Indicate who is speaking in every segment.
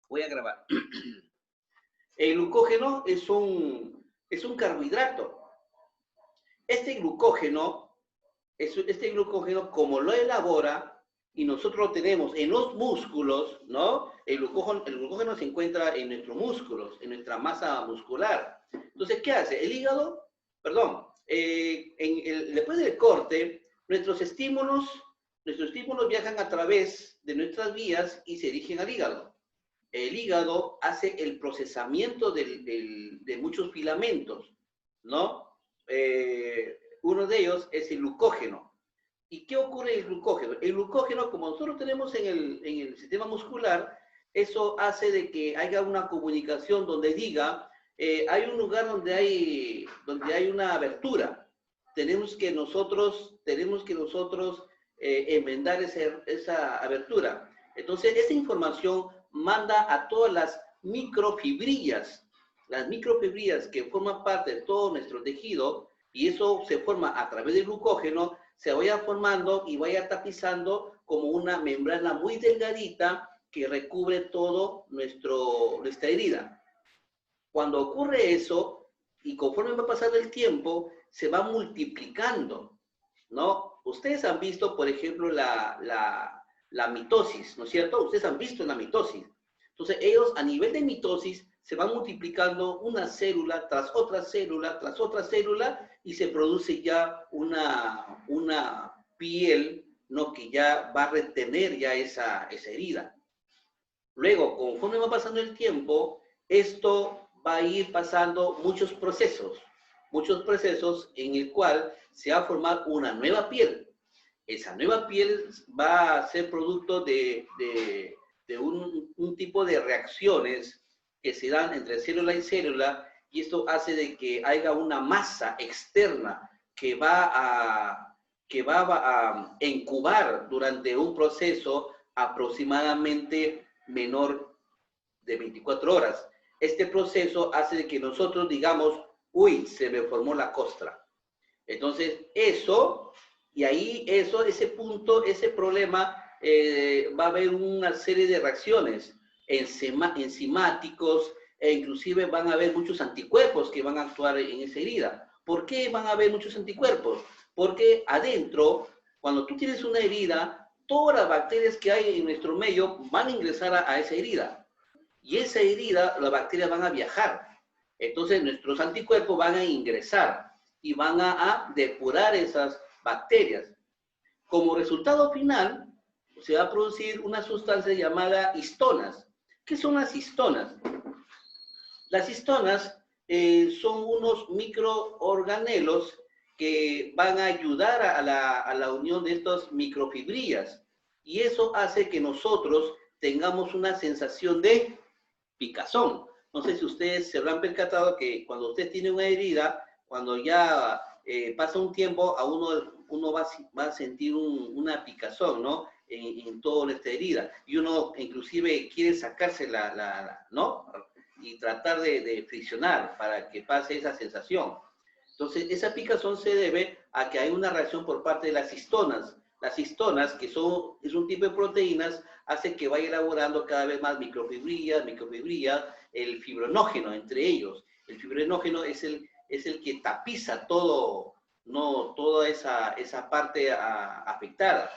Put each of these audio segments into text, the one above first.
Speaker 1: Voy a grabar. El glucógeno es un carbohidrato. Este glucógeno, como lo elabora, y nosotros lo tenemos en los músculos, ¿no? El glucógeno se encuentra en nuestros músculos, en nuestra masa muscular. Entonces, ¿qué hace? El hígado, perdón, después del corte, nuestros estímulos viajan a través de nuestras vías y se dirigen al hígado. El hígado hace el procesamiento de muchos filamentos, ¿no? Uno de ellos es el glucógeno. ¿Y qué ocurre en el glucógeno? El glucógeno, como nosotros tenemos en el sistema muscular, eso hace de que haya una comunicación donde diga, hay un lugar donde hay una abertura. Tenemos que nosotros enmendar esa abertura. Entonces, esa información manda a todas las microfibrillas que forman parte de todo nuestro tejido, y eso se forma a través del glucógeno, se vaya formando y vaya tapizando como una membrana muy delgadita que recubre todo nuestra herida. Cuando ocurre eso, y conforme va pasando el tiempo, se va multiplicando, ¿no? Ustedes han visto, por ejemplo, la mitosis, ¿no es cierto? Ustedes han visto la mitosis. Entonces, ellos a nivel de mitosis se van multiplicando una célula tras otra célula, tras otra célula, y se produce ya una piel, ¿no? Que ya va a retener ya esa herida. Luego, conforme va pasando el tiempo, esto va a ir pasando muchos procesos en el cual se va a formar una nueva piel. Esa nueva piel va a ser producto de un tipo de reacciones que se dan entre célula y célula, y esto hace de que haya una masa externa que va a incubar durante un proceso aproximadamente menor de 24 horas. Este proceso hace de que nosotros digamos, uy, se me formó la costra. Entonces, ese problema, va a haber una serie de reacciones enzimáticos, e inclusive van a haber muchos anticuerpos que van a actuar en esa herida. ¿Por qué van a haber muchos anticuerpos? Porque adentro, cuando tú tienes una herida, todas las bacterias que hay en nuestro medio van a ingresar a esa herida. Y esa herida, las bacterias van a viajar. Entonces, nuestros anticuerpos van a ingresar y van a depurar esas bacterias. Como resultado final, se va a producir una sustancia llamada histonas. ¿Qué son las histonas? Las histonas son unos microorganelos que van a ayudar a la unión de estas microfibrillas, y eso hace que nosotros tengamos una sensación de picazón. No sé si ustedes se habrán percatado que cuando usted tiene una herida, cuando ya pasa un tiempo, uno va a sentir una picazón, ¿no? En toda esta herida. Y uno inclusive quiere sacarse ¿no? Y tratar de friccionar para que pase esa sensación. Entonces, esa picazón se debe a que hay una reacción por parte de las histonas. Las histonas, que es un tipo de proteínas, hace que vaya elaborando cada vez más microfibrillas, el fibrinógeno entre ellos. El fibrinógeno es el que tapiza todo, ¿no? Toda esa parte afectada.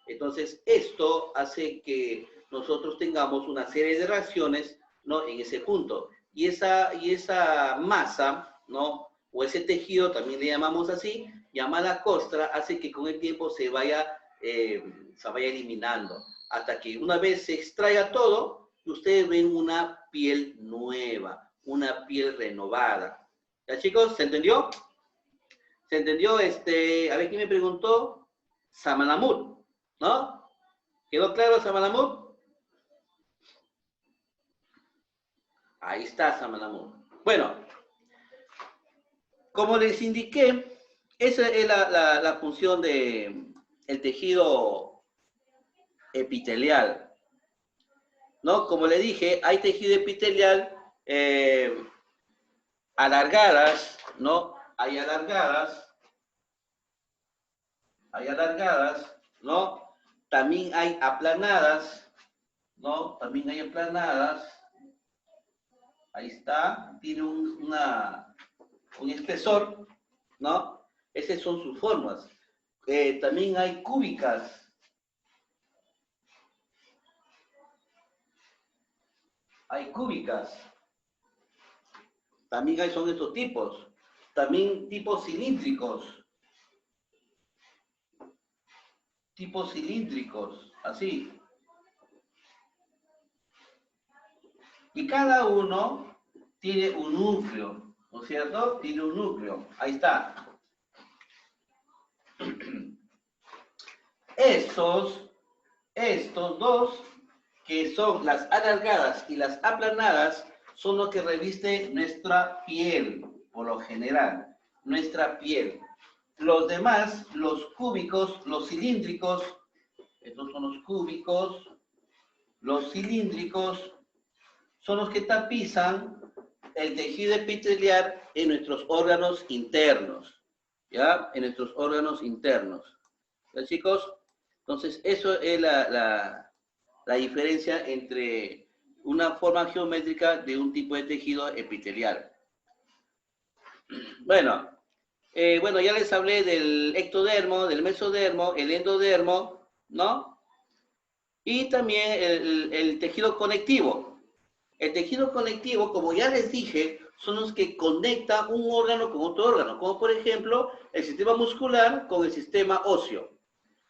Speaker 1: Entonces, esto hace que nosotros tengamos una serie de reacciones, ¿no? En ese punto. Y esa masa, ¿no? O ese tejido, también le llamamos así, llamada costra, hace que con el tiempo se vaya eliminando. Hasta que una vez se extraiga todo, ustedes ven una piel nueva, una piel renovada. ¿Ya, chicos? ¿Se entendió? ¿Se entendió? A ver, ¿quién me preguntó? Samanamut, ¿no? ¿Quedó claro, Samanamut? Ahí está, Samanamut. Bueno, como les indiqué, esa es la función del tejido epitelial, ¿no? Como le dije, hay tejido epitelial alargadas, ¿no? Hay alargadas, ¿no? También hay aplanadas, ¿no? También hay aplanadas. Ahí está, tiene un espesor, ¿no? Esas son sus formas. También hay cúbicas. Hay cúbicas. También son estos tipos. También tipos cilíndricos. Tipos cilíndricos, así. Y cada uno tiene un núcleo, ¿no es cierto? Tiene un núcleo. Ahí está. Estos dos, que son las alargadas y las aplanadas, son los que reviste nuestra piel, por lo general, nuestra piel. Los demás, los cúbicos, los cilíndricos, estos son los cúbicos, los cilíndricos, son los que tapizan el tejido epitelial en nuestros órganos internos, ¿ya? En nuestros órganos internos. ¿Ya, chicos? Entonces, eso es la diferencia entre una forma geométrica de un tipo de tejido epitelial. Bueno, ya les hablé del ectodermo, del mesodermo, el endodermo, ¿no? Y también el tejido conectivo. El tejido conectivo, como ya les dije, son los que conectan un órgano con otro órgano, como por ejemplo el sistema muscular con el sistema óseo.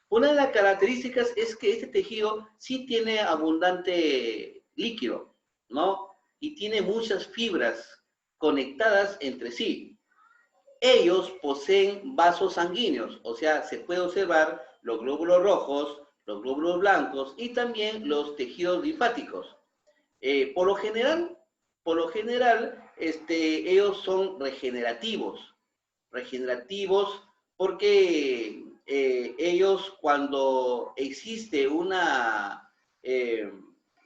Speaker 1: Una de las características es que este tejido sí tiene abundante líquido, ¿no? Y tiene muchas fibras conectadas entre sí. Ellos poseen vasos sanguíneos, o sea, se puede observar los glóbulos rojos, los glóbulos blancos y también los tejidos linfáticos. Por lo general, ellos son regenerativos porque ellos cuando existe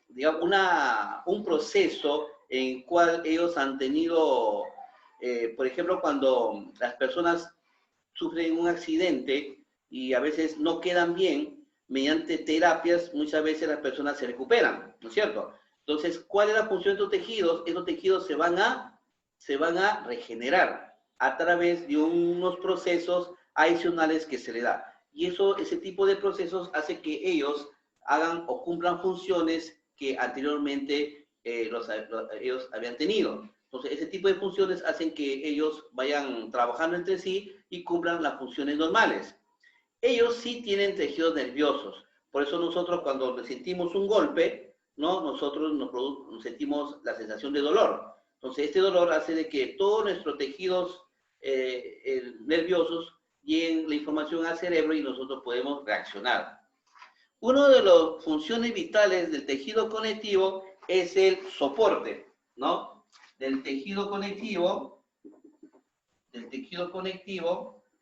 Speaker 1: digamos, un proceso en el cual ellos han tenido, por ejemplo, cuando las personas sufren un accidente y a veces no quedan bien, mediante terapias, muchas veces las personas se recuperan, ¿no es cierto? Entonces, ¿cuál es la función de estos tejidos? Estos tejidos se van a regenerar a través de unos procesos adicionales que se le da. Y ese tipo de procesos hace que ellos hagan o cumplan funciones que anteriormente ellos habían tenido. Entonces, ese tipo de funciones hacen que ellos vayan trabajando entre sí y cumplan las funciones normales. Ellos sí tienen tejidos nerviosos. Por eso nosotros cuando sentimos un golpe, ¿no? Nosotros nos sentimos la sensación de dolor. Entonces, este dolor hace de que todos nuestros tejidos nerviosos lleguen la información al cerebro y nosotros podemos reaccionar. Una de las funciones vitales del tejido conectivo es el soporte, ¿no? Del tejido conectivo,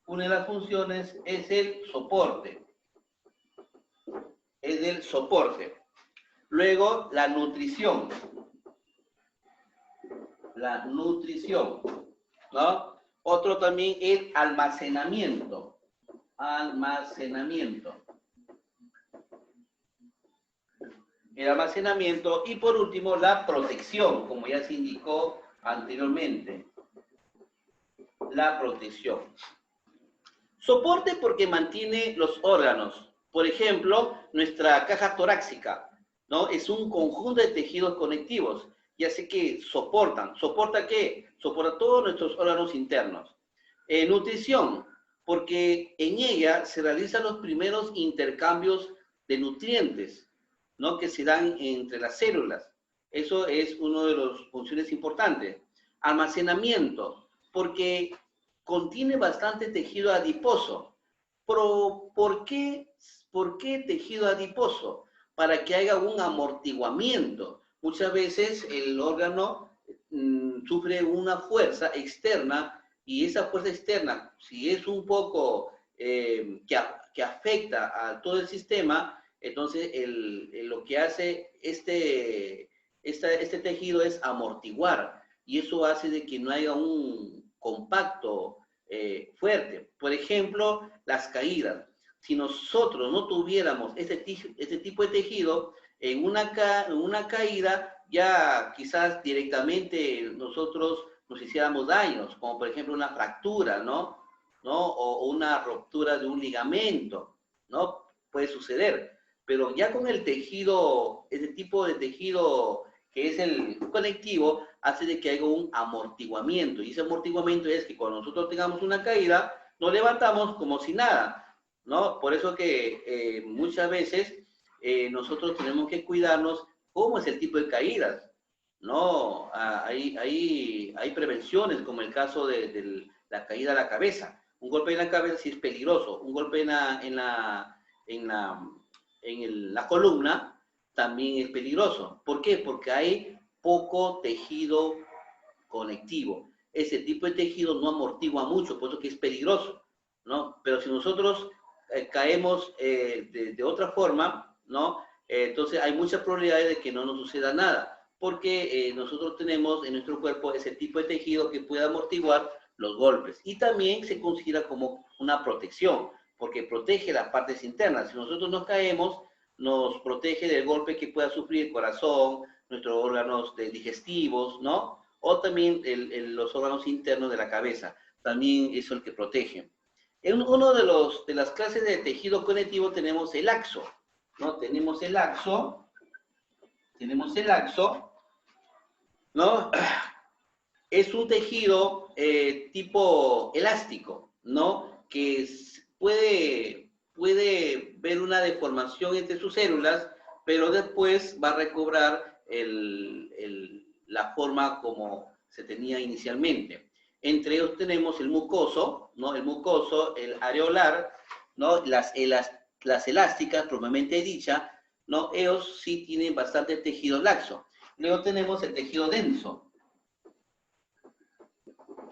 Speaker 1: una de las funciones es el soporte. Luego, la nutrición. ¿No? Otro también es almacenamiento. El almacenamiento y por último la protección, como ya se indicó anteriormente. La protección. Soporte porque mantiene los órganos. Por ejemplo, nuestra caja torácica, ¿no? Es un conjunto de tejidos conectivos y así que soportan. ¿Soporta qué? Soporta todos nuestros órganos internos. Nutrición, porque en ella se realizan los primeros intercambios de nutrientes, ¿no? Que se dan entre las células. Eso es una de las funciones importantes. Almacenamiento, porque contiene bastante tejido adiposo. ¿Por qué tejido adiposo? Para que haya un amortiguamiento. Muchas veces el órgano sufre una fuerza externa y esa fuerza externa, si es un poco que afecta a todo el sistema, entonces lo que hace este tejido es amortiguar y eso hace de que no haya un compacto fuerte. Por ejemplo, las caídas. Si nosotros no tuviéramos este tipo de tejido, En una caída ya quizás directamente nosotros nos hiciéramos daños, como por ejemplo una fractura, o una ruptura de un ligamento, ¿no? Puede suceder. Pero ya con el tejido, ese tipo de tejido que es el conectivo, hace de que haya un amortiguamiento. Y ese amortiguamiento es que cuando nosotros tengamos una caída, nos levantamos como si nada, ¿no? Por eso que muchas veces nosotros tenemos que cuidarnos cómo es el tipo de caídas, ¿no? Hay prevenciones, como el caso de la caída a la cabeza. Un golpe en la cabeza sí es peligroso. Un golpe en la columna también es peligroso. ¿Por qué? Porque hay poco tejido conectivo. Ese tipo de tejido no amortigua mucho, por eso que es peligroso, ¿no? Pero si nosotros caemos de otra forma, ¿no? Entonces hay muchas probabilidades de que no nos suceda nada, porque nosotros tenemos en nuestro cuerpo ese tipo de tejido que puede amortiguar los golpes. Y también se considera como una protección, porque protege las partes internas. Si nosotros nos caemos, nos protege del golpe que pueda sufrir el corazón, nuestros órganos digestivos, ¿no? O también los órganos internos de la cabeza. También es el que protege. En uno de las clases de tejido conectivo tenemos el axo, ¿no? Tenemos el axo, ¿no? Es un tejido tipo elástico, ¿no? Que puede ver una deformación entre sus células, pero después va a recobrar la forma como se tenía inicialmente. Entre ellos tenemos el mucoso, ¿no? El mucoso, el areolar, ¿no? Las elásticas, propiamente dicha, ¿no? Ellos sí tienen bastante tejido laxo. Luego tenemos el tejido denso.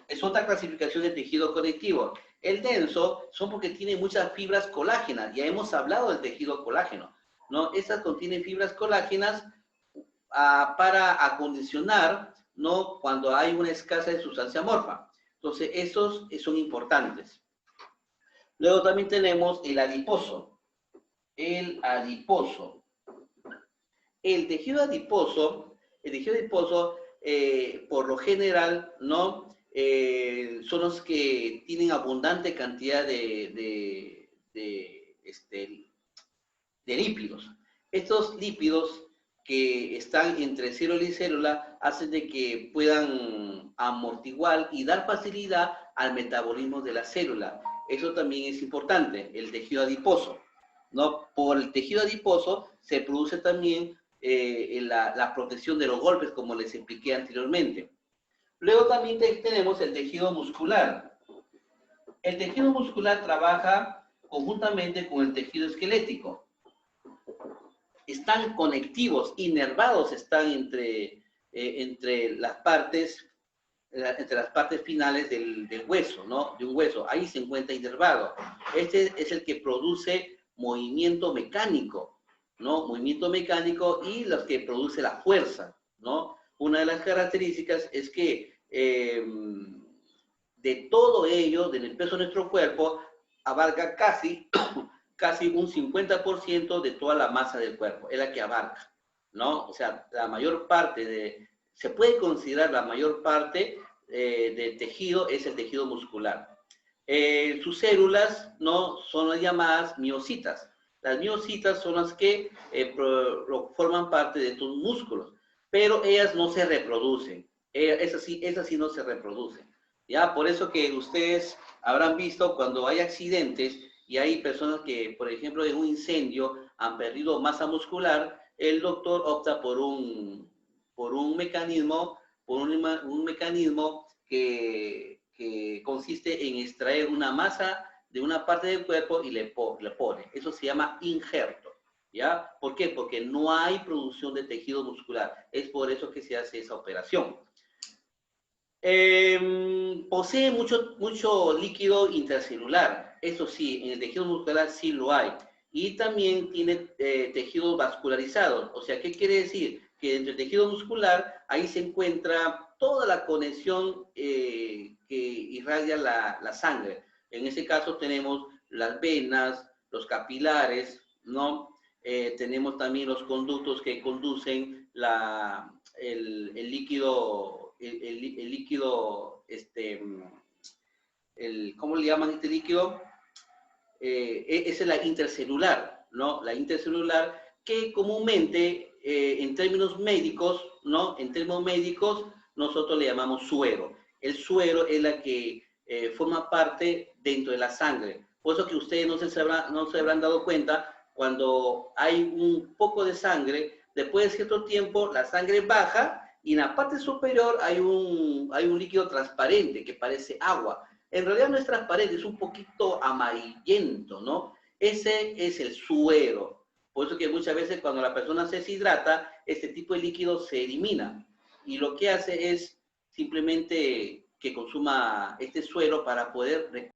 Speaker 1: Es otra clasificación de tejido conectivo. El denso son porque tiene muchas fibras colágenas. Ya hemos hablado del tejido colágeno, ¿no? Estas contienen fibras colágenas para acondicionar, ¿no? Cuando hay una escasa de sustancia amorfa. Entonces, esos son importantes. Luego también tenemos el adiposo. El adiposo. El tejido adiposo, por lo general, ¿no? Son los que tienen abundante cantidad de lípidos. Estos lípidos que están entre célula y célula hacen de que puedan amortiguar y dar facilidad al metabolismo de la célula. Eso también es importante, el tejido adiposo, ¿no? Por el tejido adiposo se produce también la protección de los golpes, como les expliqué anteriormente. Luego también tenemos el tejido muscular. El tejido muscular trabaja conjuntamente con el tejido esquelético. Están conectivos, inervados están entre las partes finales del hueso, ¿no? De un hueso. Ahí se encuentra inervado. Este es el que produce movimiento mecánico, ¿no? Movimiento mecánico y los que produce la fuerza, ¿no? Una de las características es que de todo ello, del peso de nuestro cuerpo, abarca casi un 50% de toda la masa del cuerpo, es la que abarca, ¿no? O sea, la mayor parte se puede considerar la mayor parte del tejido es el tejido muscular. Sus células, ¿no? Son las llamadas miocitas. Las miocitas son las que forman parte de tus músculos, pero ellas no se reproducen. Esas sí no se reproducen. ¿Ya? Por eso que ustedes habrán visto cuando hay accidentes y hay personas que, por ejemplo, en un incendio han perdido masa muscular, el doctor opta por un mecanismo, que consiste en extraer una masa de una parte del cuerpo y le pone. Eso se llama injerto, ¿ya? ¿Por qué? Porque no hay producción de tejido muscular. Es por eso que se hace esa operación. Posee mucho líquido intracelular. Eso sí, en el tejido muscular sí lo hay. Y también tiene tejidos vascularizados. O sea, ¿qué quiere decir? Que dentro del tejido muscular, ahí se encuentra toda la conexión que irradia la sangre. En ese caso tenemos las venas, los capilares, ¿no? tenemos también los conductos que conducen el líquido, el líquido, ¿cómo le llaman este líquido? Esa es la intercelular, ¿no? La intercelular que comúnmente, en términos médicos, ¿no? En términos médicos, nosotros le llamamos suero. El suero es la que forma parte dentro de la sangre. Por eso que ustedes no se habrán dado cuenta, cuando hay un poco de sangre, después de cierto tiempo, la sangre baja y en la parte superior hay un líquido transparente que parece agua. En realidad no es transparente, es un poquito amarillento, ¿no? Ese es el suero. Por eso que muchas veces cuando la persona se deshidrata, este tipo de líquido se elimina. Y lo que hace es simplemente que consuma este suero para poder